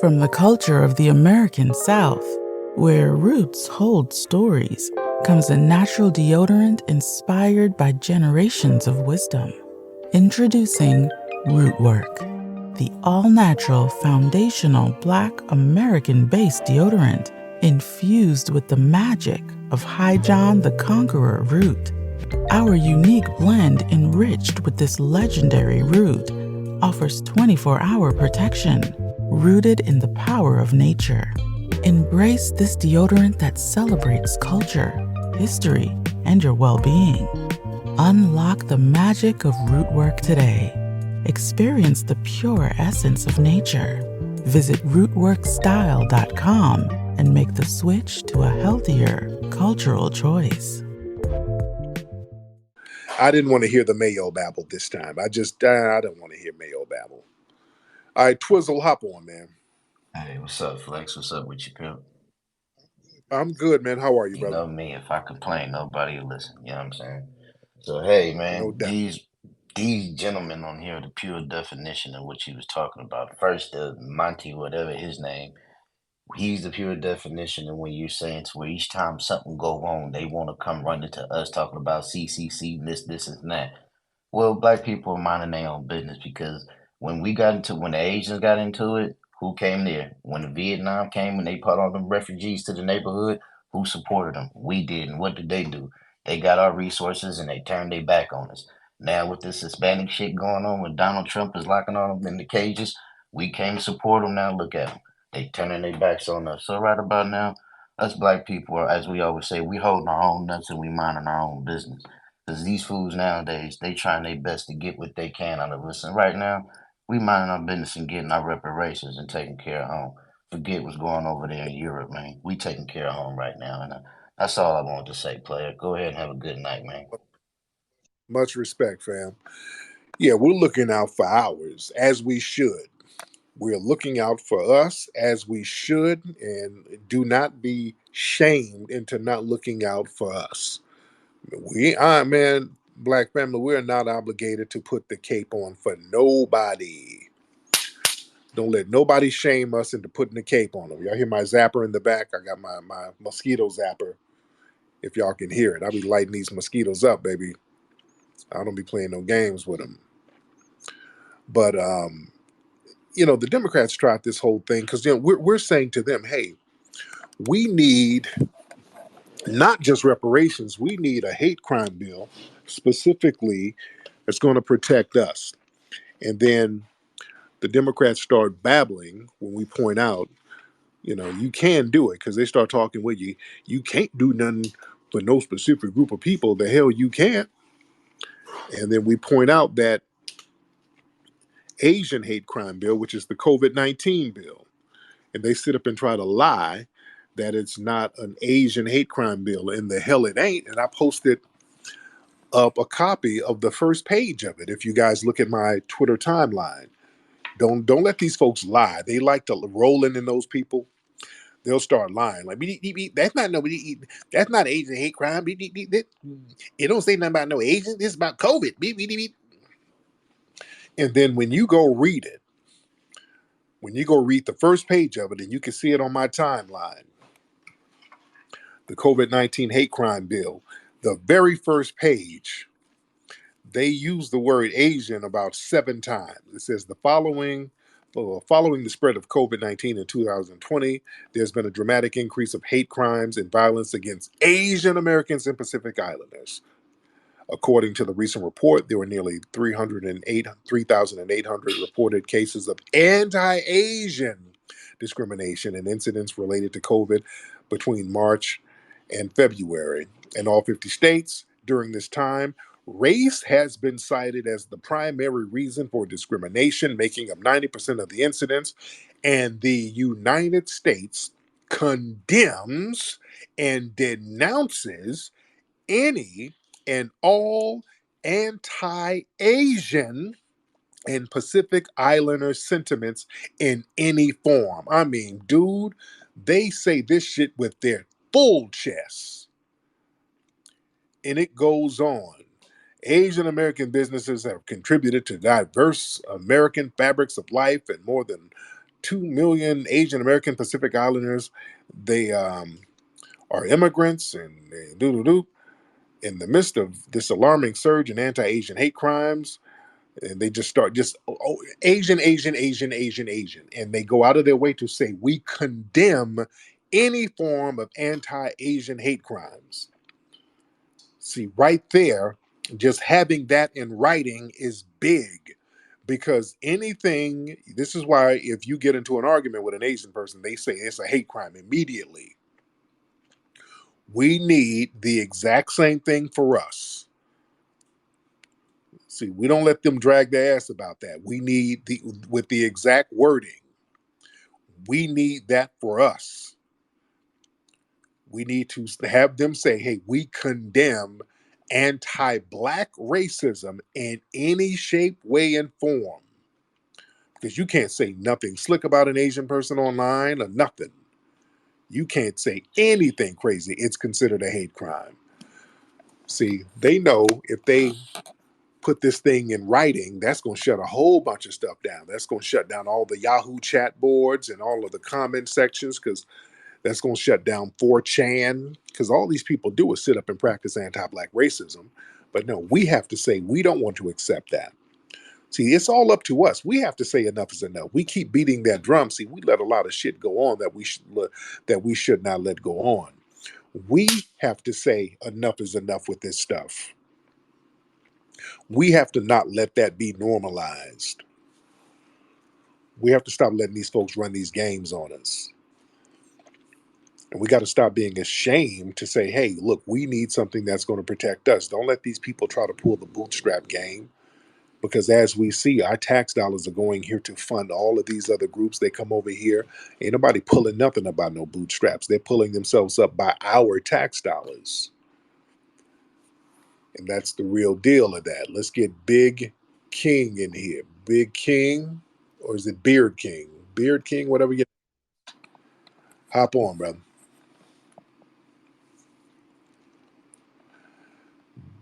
From the culture of the American South, where roots hold stories, comes a natural deodorant inspired by generations of wisdom. Introducing Rootwork, the all-natural foundational Black American-based deodorant infused with the magic of High John the Conqueror root. Our unique blend, enriched with this legendary root, offers 24-hour protection, rooted in the power of nature. Embrace this deodorant that celebrates culture, history, and your well-being. Unlock the magic of Rootwork today. Experience the pure essence of nature. Visit rootworkstyle.com and make the switch to a healthier, cultural choice. I didn't want to hear the Mayo babble this time. I don't want to hear Mayo babble. All right, Twizzle, hop on, man. Hey, what's up, Flex? What's up with you, pimp? I'm good, man. How are you, You brother? know me, if I complain, nobody will listen. You know what I'm saying? So hey, No man, doubt. these gentlemen on here are the pure definition of what you was talking about. First, Monty, whatever his name, he's the pure definition of when you're saying to where each time something go wrong, they want to come running to us talking about CCC, this, and that. Well, black people are minding their own business because when the Asians got into it, who came there? When the Vietnam came and they put all them refugees to the neighborhood, who supported them? We did. And what did they do? They got our resources and they turned their back on us. Now with this Hispanic shit going on, when Donald Trump is locking on them in the cages, we came to support them. Now look at them. They turning their backs on us. So right about now, us black people are, as we always say, we holding our own nuts and we minding our own business. Because these fools nowadays, they trying their best to get what they can out of us. And right now, we minding our business and getting our reparations and taking care of home. Forget what's going over there in Europe, man. We taking care of home right now. And that's all I wanted to say, player. Go ahead and have a good night, man. Much respect, fam. Yeah, we're looking out for ours as we should. We're looking out for us as we should, and do not be shamed into not looking out for us. Man, black family, we're not obligated to put the cape on for nobody. Don't let nobody shame us into putting the cape on them. Y'all hear my zapper in the back? I got my mosquito zapper. If y'all can hear it, I'll be lighting these mosquitoes up, baby. I don't be playing no games with them. But the Democrats tried this whole thing because we're saying to them, hey, we need not just reparations, we need a hate crime bill specifically that's going to protect us. And then the Democrats start babbling when we point out, you can do it because they start talking with you. You can't do nothing for no specific group of people. The hell you can't. And then we point out that Asian hate crime bill, which is the COVID-19 bill. And they sit up and try to lie that it's not an Asian hate crime bill. And the hell it ain't. And I posted up a copy of the first page of it. If you guys look at my Twitter timeline, don't let these folks lie. They like to roll in those people. They'll start lying. Like, that's not nobody. That's not Asian hate crime. It don't say nothing about no Asian. This is about COVID. And then when you go read it, when you go read the first page of it, and you can see it on my timeline, the COVID-19 hate crime bill, the very first page, they use the word Asian about 7 times. It says following the spread of COVID-19 in 2020, there's been a dramatic increase of hate crimes and violence against Asian Americans and Pacific Islanders. According to the recent report, there were nearly 3,800 reported cases of anti-Asian discrimination and incidents related to COVID between March and February. In all 50 states during this time, race has been cited as the primary reason for discrimination, making up 90% of the incidents, and the United States condemns and denounces any and all anti-Asian and Pacific Islander sentiments in any form. I mean, dude, they say this shit with their full chest. And it goes on. Asian American businesses have contributed to diverse American fabrics of life, and more than 2 million Asian American Pacific Islanders. They are immigrants and do. In the midst of this alarming surge in anti-Asian hate crimes, and they just start Asian, Asian, Asian, Asian, Asian, and they go out of their way to say we condemn any form of anti-Asian hate crimes. See, right there, just having that in writing is big, because anything, this is why if you get into an argument with an Asian person, they say it's a hate crime immediately. We need the exact same thing for us. See, we don't let them drag their ass about that. We need with the exact wording. We need that for us. We need to have them say, hey, we condemn anti-black racism in any shape, way, and form. Because you can't say nothing slick about an Asian person online or nothing. You can't say anything crazy. It's considered a hate crime. See, they know if they put this thing in writing, that's going to shut a whole bunch of stuff down. That's going to shut down all the Yahoo chat boards and all of the comment sections, because that's going to shut down 4chan, because all these people do is sit up and practice anti-black racism. But no, we have to say we don't want to accept that. See, it's all up to us. We have to say enough is enough. We keep beating that drum. See, we let a lot of shit go on that we should not let go on. We have to say enough is enough with this stuff. We have to not let that be normalized. We have to stop letting these folks run these games on us. And we got to stop being ashamed to say, hey, look, we need something that's going to protect us. Don't let these people try to pull the bootstrap game. Because as we see, our tax dollars are going here to fund all of these other groups. They come over here. Ain't nobody pulling nothing about no bootstraps. They're pulling themselves up by our tax dollars. And that's the real deal of that. Let's get Big King in here. Big King, or is it Beard King? Beard King, whatever you hop on, brother.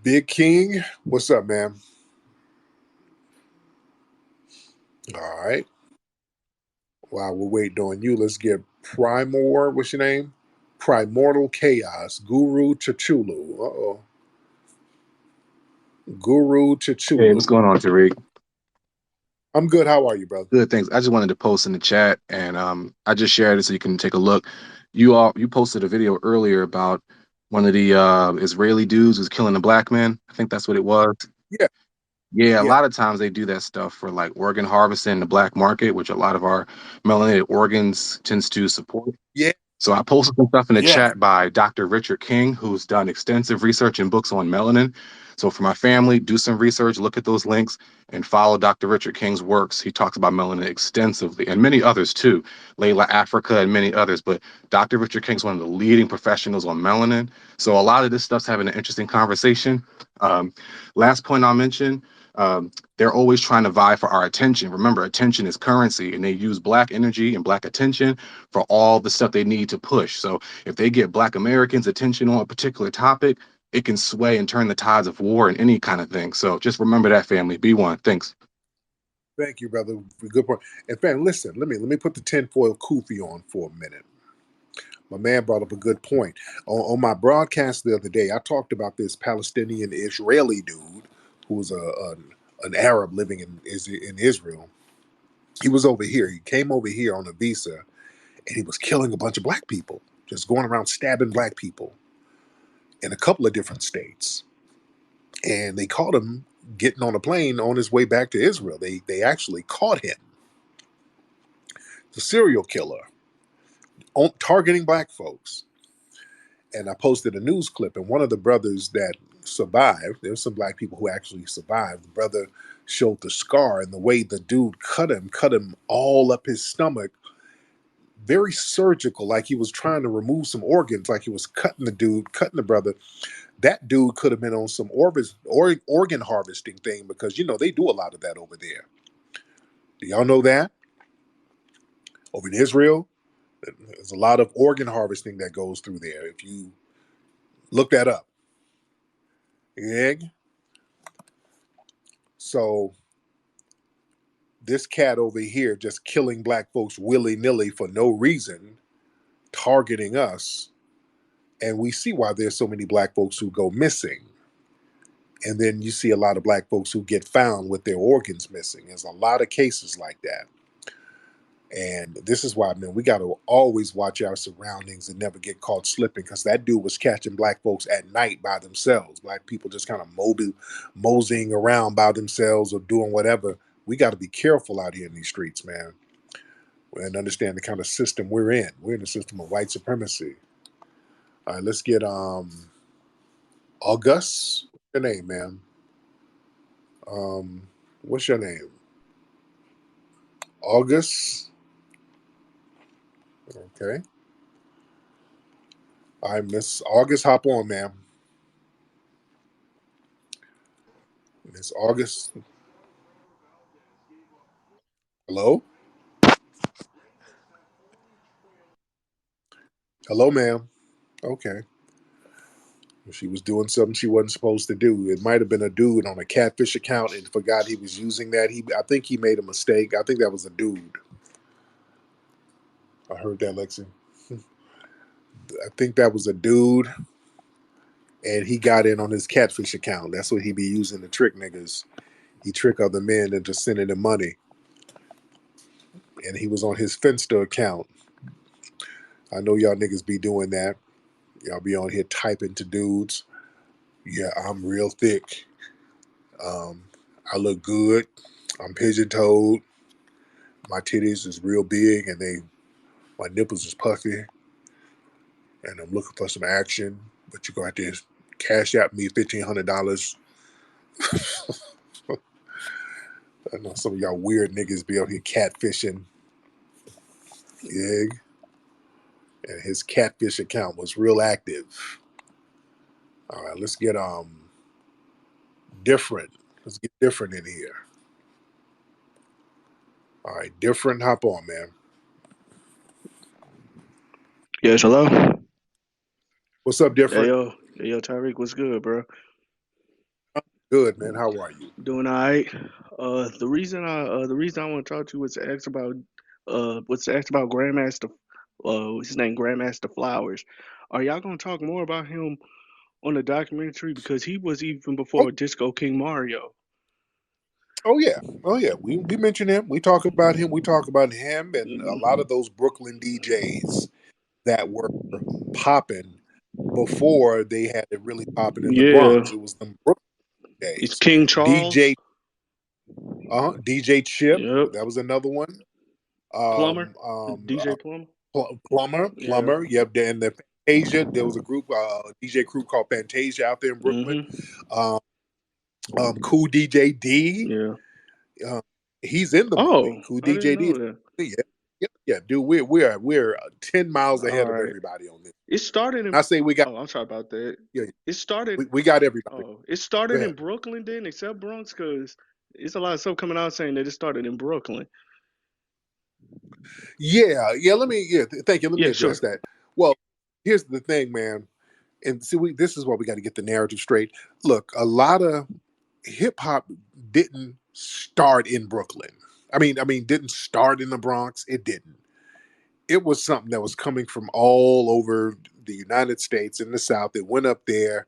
Big King, what's up, man? All right. While we're waiting on you, let's get Primor. What's your name? Primordial Chaos. Guru Chachulu. Uh-oh. Guru Hey, Chachulu. what's going on, Tariq? I'm good. How are you, brother? Good, thanks. I just wanted to post in the chat, and I just shared it so you can take a look. You posted a video earlier about one of the Israeli dudes who's killing a black man. I think that's what it was. Yeah. Yeah, a Yeah. lot of times they do that stuff for like organ harvesting in the black market, which a lot of our melanated organs tends to support. Yeah. So I posted some stuff in the Yeah. chat by Dr. Richard King, who's done extensive research and books on melanin. So for my family, do some research, look at those links, and follow Dr. Richard King's works. He talks about melanin extensively, and many others too, Layla Africa and many others. But Dr. Richard King's one of the leading professionals on melanin. So a lot of this stuff's having an interesting conversation. Last point I'll mention, they're always trying to vie for our attention. Remember, attention is currency, and they use black energy and black attention for all the stuff they need to push. So if they get black Americans' attention on a particular topic, it can sway and turn the tides of war and any kind of thing. So just remember that, family. Be one. Thanks. Thank you, brother. Good point. And fam, listen, let me put the tinfoil kufi on for a minute. My man brought up a good point. On my broadcast the other day, I talked about this Palestinian Israeli dude who was an Arab living in Israel. He was over here. He came over here on a visa, and he was killing a bunch of black people, just going around stabbing black people in a couple of different states. And they caught him getting on a plane on his way back to Israel. They actually caught him. The serial killer targeting black folks. And I posted a news clip, and one of the brothers that survived, there's some black people who actually survived. The brother showed the scar, and the way the dude cut him all up his stomach, very surgical, like he was trying to remove some organs, like he was cutting the brother. That dude could have been on some organ harvesting thing, because they do a lot of that over there. Do y'all know that? Over in Israel, there's a lot of organ harvesting that goes through there. If you look that up. Yeah. So this cat over here just killing black folks willy-nilly for no reason, targeting us, and we see why there's so many black folks who go missing. And then you see a lot of black folks who get found with their organs missing. There's a lot of cases like that. And this is why, man, we got to always watch our surroundings and never get caught slipping, because that dude was catching black folks at night by themselves. Black people just kind of moseying around by themselves or doing whatever. We got to be careful out here in these streets, man, and understand the kind of system we're in. We're in a system of white supremacy. All right, let's get August. What's your name, man? What's your name? August. Okay. All right, Miss August, hop on, ma'am. Miss August. Hello? Hello, ma'am. Okay. She was doing something she wasn't supposed to do. It might have been a dude on a catfish account and forgot he was using that. I think he made a mistake. I think that was a dude. I heard that, Lexi. I think that was a dude, and he got in on his catfish account. That's what he be using to trick niggas. He trick other men into sending him money. And he was on his Finsta account. I know y'all niggas be doing that. Y'all be on here typing to dudes. Yeah, I'm real thick. I look good. I'm pigeon-toed. My titties is real big, and my nipples is puffy. And I'm looking for some action. But you're going to have to cash out me $1,500. I know some of y'all weird niggas be out here catfishing. Yeah. And his catfish account was real active. All right, let's get different. Let's get different in here. All right, different. Hop on, man. Yes, hello. What's up, different? Yo, Tyreek, what's good, bro? Good, man. How are you? Doing all right. The reason I want to talk to you was to ask about Grandmaster, what's his name, Grandmaster Flowers. Are y'all gonna talk more about him on the documentary, because he was even before Disco King Mario? Oh yeah. We mention him. We talk about him. We talk about him and a lot of those Brooklyn DJs that were popping before they had it really popping in the Bronx. It was them Brooklyn DJs. It's King Charles. DJ Chip. Yep. That was another one. Plumber. DJ Plumber. Plumber. Yep. And the Fantasia. There was a group, DJ crew called Fantasia out there in Brooklyn. Cool DJ D. Yeah. He's in the movie. Cool DJ D. Yeah, dude. We're 10 miles ahead of everybody on this. It started in. I say we got. Oh, I'm sorry about that. Yeah. It started. We got everybody. Oh, it started in Brooklyn then, except Bronx, because it's a lot of stuff coming out saying that it started in Brooklyn. Yeah. Thank you. Let me address that. Well, here's the thing, man. And see, this is why we got to get the narrative straight. Look, a lot of hip hop didn't start in Brooklyn. I mean, didn't start in the Bronx. It didn't. It was something that was coming from all over the United States in the South. It went up there.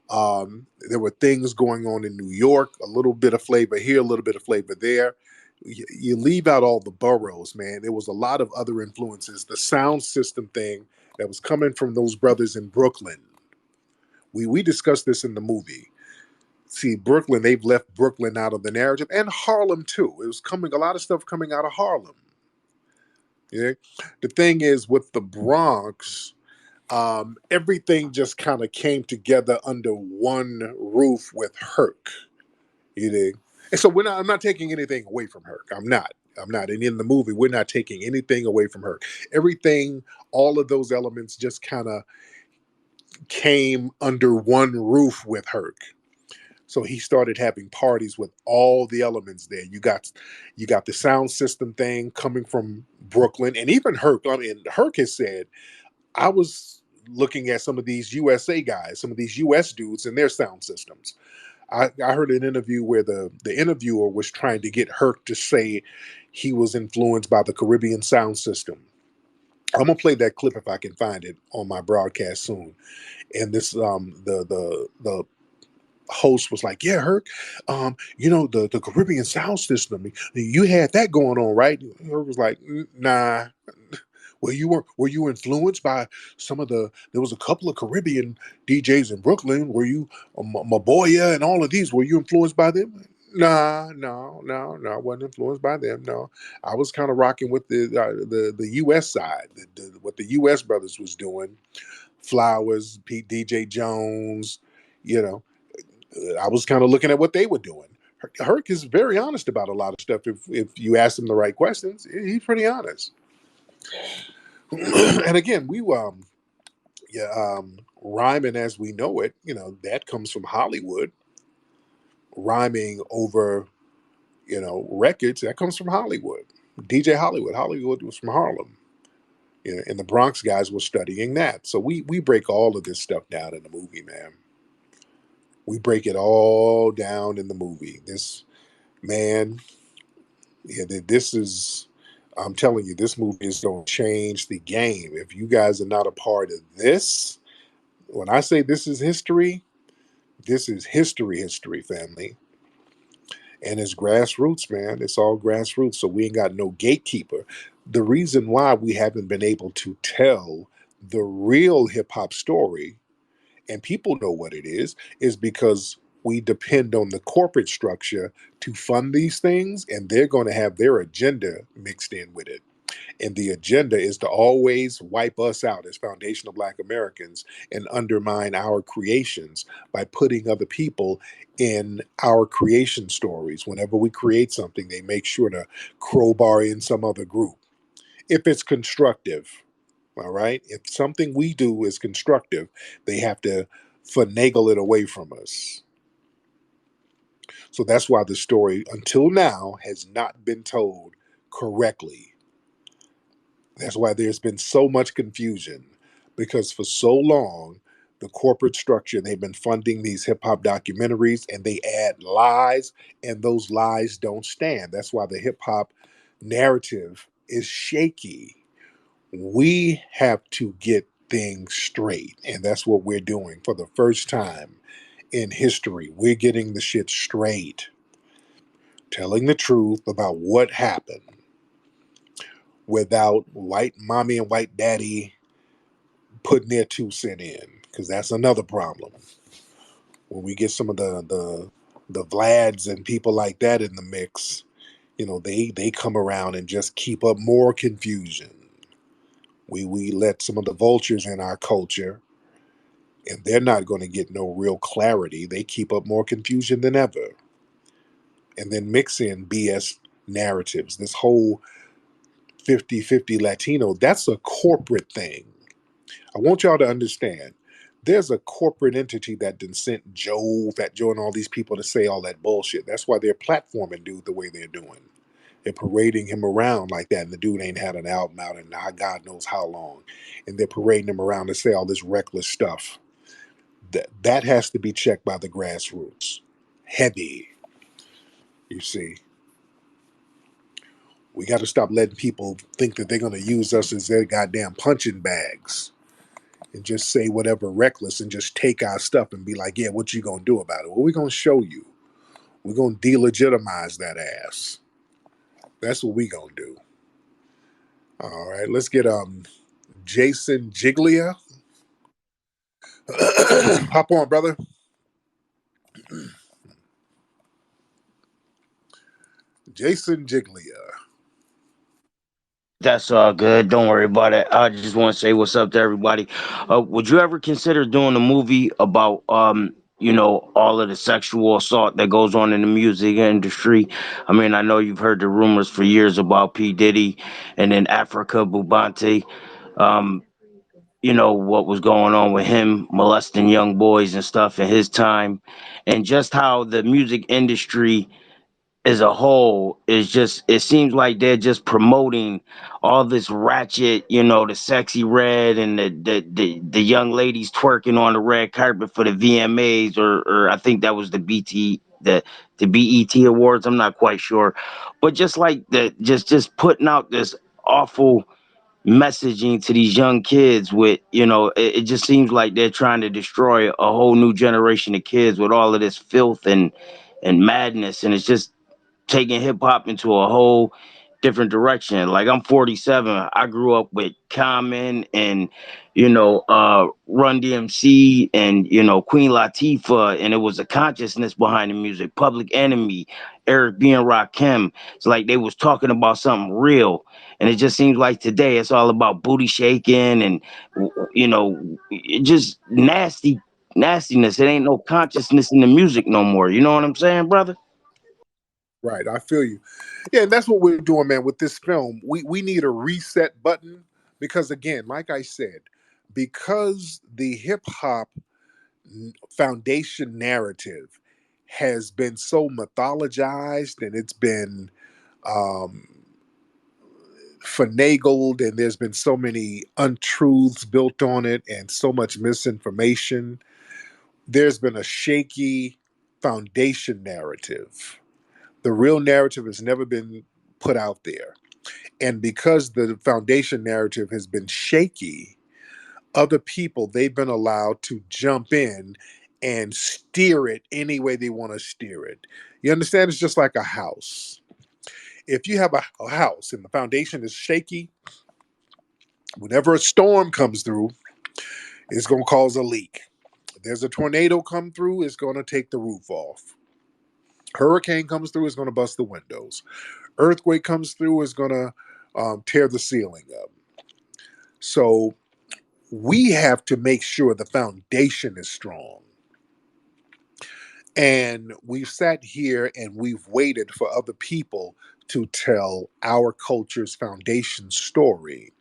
There were things going on in New York, a little bit of flavor here, a little bit of flavor there. You leave out all the boroughs, man. There was a lot of other influences. The sound system thing that was coming from those brothers in Brooklyn. We discussed this in the movie. See, Brooklyn, they've left Brooklyn out of the narrative, and Harlem too. It was a lot of stuff coming out of Harlem. Yeah. The thing is, with the Bronx, everything just kind of came together under one roof with Herc. You dig? And so I'm not taking anything away from Herc. I'm not. And in the movie, we're not taking anything away from Herc. Everything, all of those elements just kind of came under one roof with Herc. So he started having parties with all the elements there. You got the sound system thing coming from Brooklyn, and even Herc. I mean, Herc has said, I was looking at some of these USA guys, some of these US dudes and their sound systems. I heard an interview where the interviewer was trying to get Herc to say he was influenced by the Caribbean sound system. I'm gonna play that clip if I can find it on my broadcast soon. And this the host was like, "Yeah, Herc, the Caribbean sound system. You had that going on, right?" Herc was like, "Nah." Were you influenced by some of the? There was a couple of Caribbean DJs in Brooklyn. Were you Maboya and all of these? Were you influenced by them? Nah, no, no, no. I wasn't influenced by them. No, I was kind of rocking with the U.S. side, what the U.S. brothers was doing. Flowers, Pete, DJ Jones. You know, I was kind of looking at what they were doing. Herc is very honest about a lot of stuff. If you ask him the right questions, he's pretty honest. And again, yeah, rhyming as we know it, that comes from Hollywood. Rhyming over, records, that comes from Hollywood. DJ Hollywood. Hollywood was from Harlem. And the Bronx guys were studying that. So we break all of this stuff down in the movie, man. We break it all down in the movie. This man, yeah, this is. I'm telling you, this movie is going to change the game. If you guys are not a part of this, when I say this is history, history, family. And it's grassroots, man. It's all grassroots. So we ain't got no gatekeeper. The reason why we haven't been able to tell the real hip hop story, and people know what it is because we depend on the corporate structure to fund these things, and they're going to have their agenda mixed in with it. And the agenda is to always wipe us out as foundational Black Americans and undermine our creations by putting other people in our creation stories. Whenever we create something, they make sure to crowbar in some other group. If it's constructive, all right? If something we do is constructive, they have to finagle it away from us. So that's why the story, until now, has not been told correctly. That's why there's been so much confusion, because for so long, the corporate structure, they've been funding these hip hop documentaries and they add lies, and those lies don't stand. That's why the hip hop narrative is shaky. We have to get things straight, and that's what we're doing for the first time in history. We're getting the shit straight, telling the truth about what happened without white mommy and white daddy putting their 2 cents in, because that's another problem. When we get some of the Vlads and people like that in the mix, they come around and just keep up more confusion. We let some of the vultures in our culture, and they're not going to get no real clarity. They keep up more confusion than ever. And then mix in BS narratives. This whole 50-50 Latino, that's a corporate thing. I want y'all to understand. There's a corporate entity that done sent Fat Joe, and all these people to say all that bullshit. That's why they're platforming dude the way they're doing. They're parading him around like that, and the dude ain't had an album out in God knows how long. And they're parading him around to say all this reckless stuff. That has to be checked by the grassroots. Heavy. You see. We got to stop letting people think that they're going to use us as their goddamn punching bags and just say whatever reckless and just take our stuff and be like, yeah, what you gonna do about it? Well, we're gonna show you. We're gonna delegitimize that ass. That's what we gonna do. All right, let's get Jason Giglia. Hop on, brother. Jason Giglia. That's all good. Don't worry about it. I just want to say what's up to everybody. Would you ever consider doing a movie about all of the sexual assault that goes on in the music industry? I mean, I know you've heard the rumors for years about P. Diddy and then Africa Bubante. Um, what was going on with him molesting young boys and stuff in his time, and just how the music industry as a whole is just, it seems like they're just promoting all this ratchet, the sexy red and the young ladies twerking on the red carpet for the VMAs, or I think that was the BET awards. I'm not quite sure, but just like the just putting out this awful messaging to these young kids with, it just seems like they're trying to destroy a whole new generation of kids with all of this filth and madness, and it's just taking hip hop into a whole different direction. Like, I'm 47. I grew up with Common and Run DMC and Queen Latifah, and it was a consciousness behind the music. Public Enemy, Eric B and Rakim. It's like they was talking about something real, and it just seems like today it's all about booty shaking and just nastiness. It ain't no consciousness in the music no more. You know what I'm saying, brother? Right, I feel you. Yeah, and that's what we're doing, man, with this film. We need a reset button because, again, like I said, because the hip hop foundation narrative has been so mythologized and it's been um, finagled, and there's been so many untruths built on it and so much misinformation. There's been a shaky foundation narrative. The real narrative has never been put out there. And because the foundation narrative has been shaky, other people, they've been allowed to jump in and steer it any way they want to steer it. You understand? It's just like a house. If you have a house and the foundation is shaky, whenever a storm comes through, it's going to cause a leak. If there's a tornado come through, it's going to take the roof off. Hurricane comes through, it's going to bust the windows. Earthquake comes through, it's going to tear the ceiling up. So we have to make sure the foundation is strong. And we've sat here and we've waited for other people to tell our culture's foundation story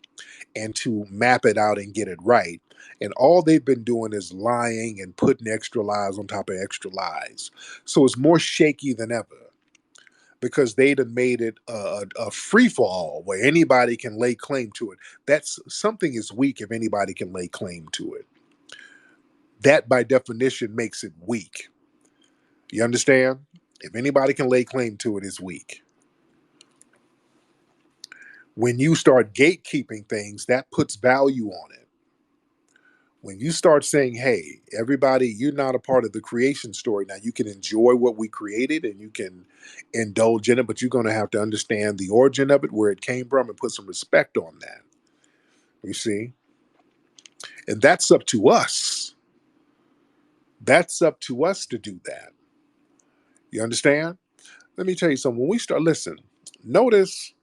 and to map it out and get it right. And all they've been doing is lying and putting extra lies on top of extra lies. So it's more shaky than ever because they'd have made it a free for all where anybody can lay claim to it. That's something is weak if anybody can lay claim to it. That by definition makes it weak. You understand? If anybody can lay claim to it, it's weak. When you start gatekeeping things, that puts value on it. When you start saying, hey, everybody, you're not a part of the creation story. Now, you can enjoy what we created and you can indulge in it, but you're going to have to understand the origin of it, where it came from, and put some respect on that. You see? And that's up to us. That's up to us to do that. You understand? Let me tell you something. When we start, listen, notice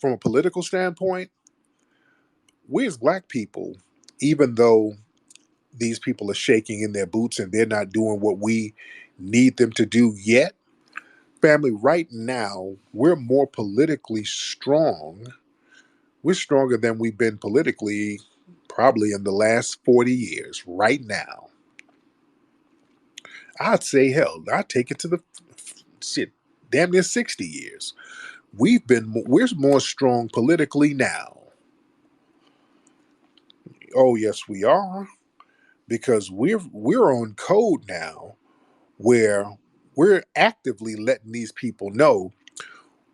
from a political standpoint, we as black people, even though these people are shaking in their boots and they're not doing what we need them to do yet, family, right now, we're more politically strong. We're stronger than we've been politically probably in the last 40 years right now. I'd say, hell, I'd take it to the shit, damn near 60 years. We're more strong politically now. Oh, yes, we are. Because we're on code now where we're actively letting these people know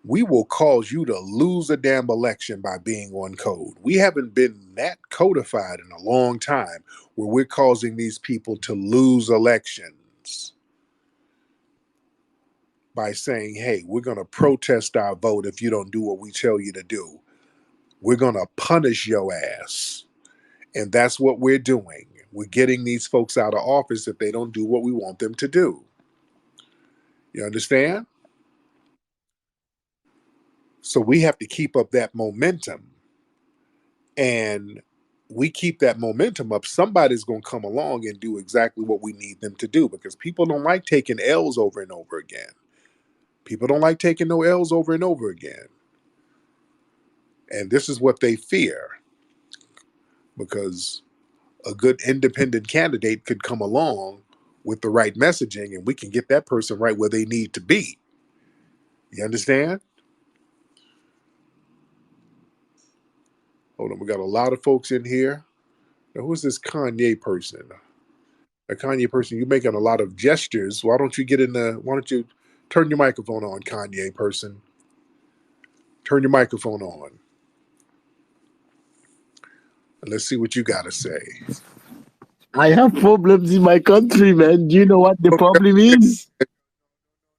we will cause you to lose a damn election by being on code. We haven't been that codified in a long time where we're causing these people to lose elections by saying, hey, we're going to protest our vote if you don't do what we tell you to do. We're going to punish your ass. And that's what we're doing. We're getting these folks out of office if they don't do what we want them to do. You understand? So we have to keep up that momentum. And we keep that momentum up, somebody's going to come along and do exactly what we need them to do, because people don't like taking L's over and over again. People don't like taking no L's over and over again. And this is what they fear, because a good independent candidate could come along with the right messaging and we can get that person right where they need to be. You understand? Hold on, we got a lot of folks in here. Now, who's this Kanye person? A Kanye person, you're making a lot of gestures. Why don't you turn your microphone on, Kanye person? Turn your microphone on. And let's see what you got to say. I have problems in my country, man. Do you know what the problem is?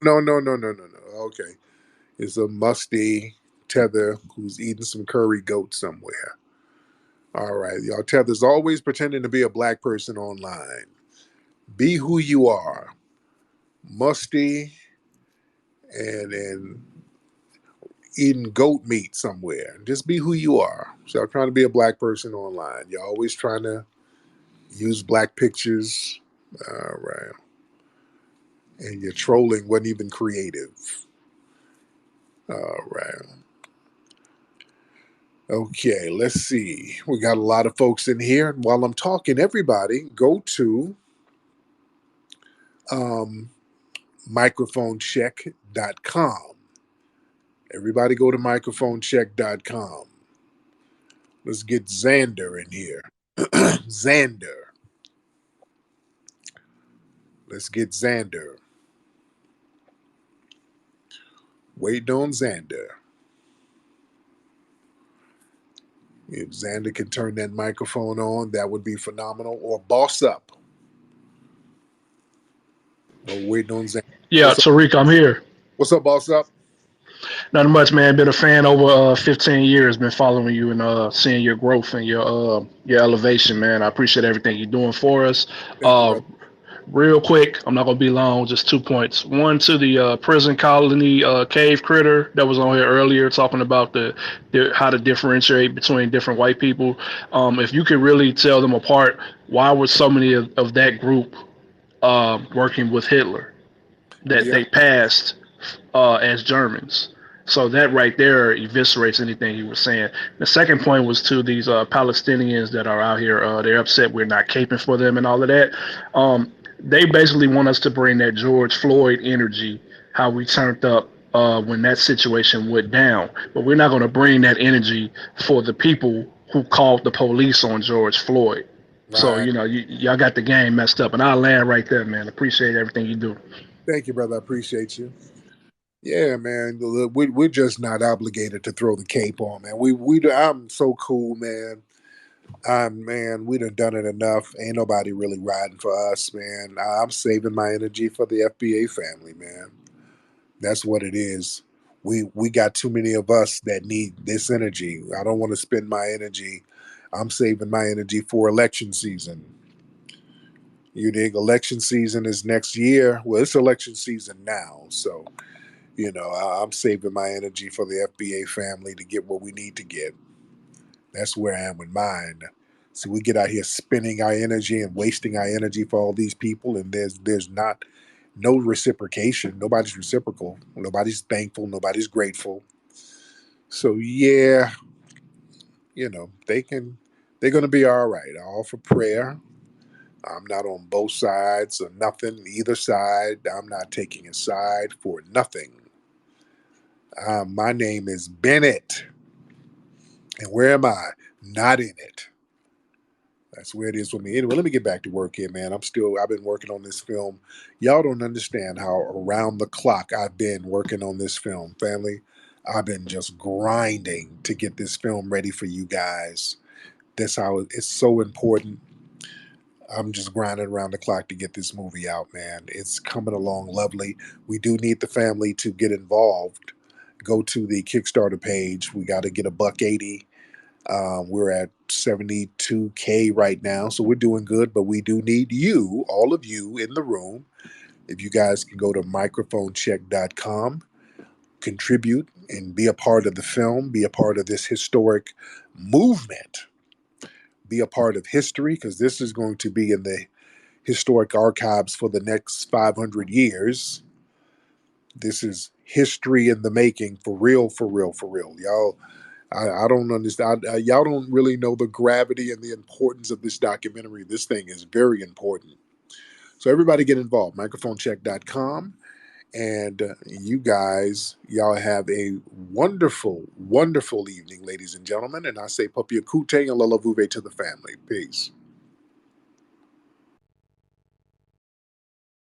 No. Okay. It's a musty Tether who's eating some curry goat somewhere. All right. Y'all, Tether's always pretending to be a black person online. Be who you are. Musty and eating goat meat somewhere. Just be who you are. So I'm trying to be a black person online. You're always trying to use black pictures. All right. And your trolling wasn't even creative. All right. Okay, let's see. We got a lot of folks in here. While I'm talking, everybody go to microphonecheck.com. Everybody go to microphonecheck.com. Let's get Xander in here. Xander. Let's get Xander. Waiting on Xander. If Xander can turn that microphone on, that would be phenomenal. Or Boss Up. We're waiting on Xander. Yeah, Tariq, I'm here. What's up, Boss Up? Nothing much, man. Been a fan over 15 years. Been following you and seeing your growth and your elevation, man. I appreciate everything you're doing for us. Thank you, brother. Real quick, I'm not gonna be long. Just 2 points. One to the prison colony cave critter that was on here earlier, talking about the how to differentiate between different white people. If you could really tell them apart, why were so many of that group working with Hitler that they passed as Germans? So that right there eviscerates anything he was saying. The second point was to these Palestinians that are out here. They're upset we're not caping for them and all of that. They basically want us to bring that George Floyd energy, how we turned up when that situation went down. But we're not going to bring that energy for the people who called the police on George Floyd. Right. So, y'all got the game messed up. And I'll land right there, man. Appreciate everything you do. Thank you, brother. I appreciate you. Yeah, man. We're just not obligated to throw the cape on, man. I'm so cool, man. Man, we done it enough. Ain't nobody really riding for us, man. I'm saving my energy for the FBA family, man. That's what it is. We got too many of us that need this energy. I don't want to spend my energy. I'm saving my energy for election season. You dig? Election season is next year. Well, it's election season now, so I'm saving my energy for the FBA family to get what we need to get. That's where I am with mine. So we get out here spending our energy and wasting our energy for all these people, and there's no reciprocation. Nobody's reciprocal. Nobody's thankful. Nobody's grateful. So yeah, they're gonna be all right. I offer prayer. I'm not on both sides or nothing, either side. I'm not taking a side for nothing. My name is Bennett. And where am I? Not in it. That's where it is with me. Anyway, let me get back to work here, man. I've been working on this film. Y'all don't understand how around the clock I've been working on this film, family. I've been just grinding to get this film ready for you guys. That's how it's so important. I'm just grinding around the clock to get this movie out, man. It's coming along lovely. We do need the family to get involved. Go to the Kickstarter page. We got to get $180. We're at 72K right now, so we're doing good, but we do need you, all of you in the room. If you guys can go to microphonecheck.com, contribute and be a part of the film, be a part of this historic movement, be a part of history, because this is going to be in the historic archives for the next 500 years. This is history in the making, for real, for real, for real. Y'all, I don't understand. Y'all don't really know the gravity and the importance of this documentary. This thing is very important. So everybody get involved. Microphonecheck.com. And you guys, y'all have a wonderful, wonderful evening, ladies and gentlemen. And I say Papi Akute and Lala Vuve to the family. Peace.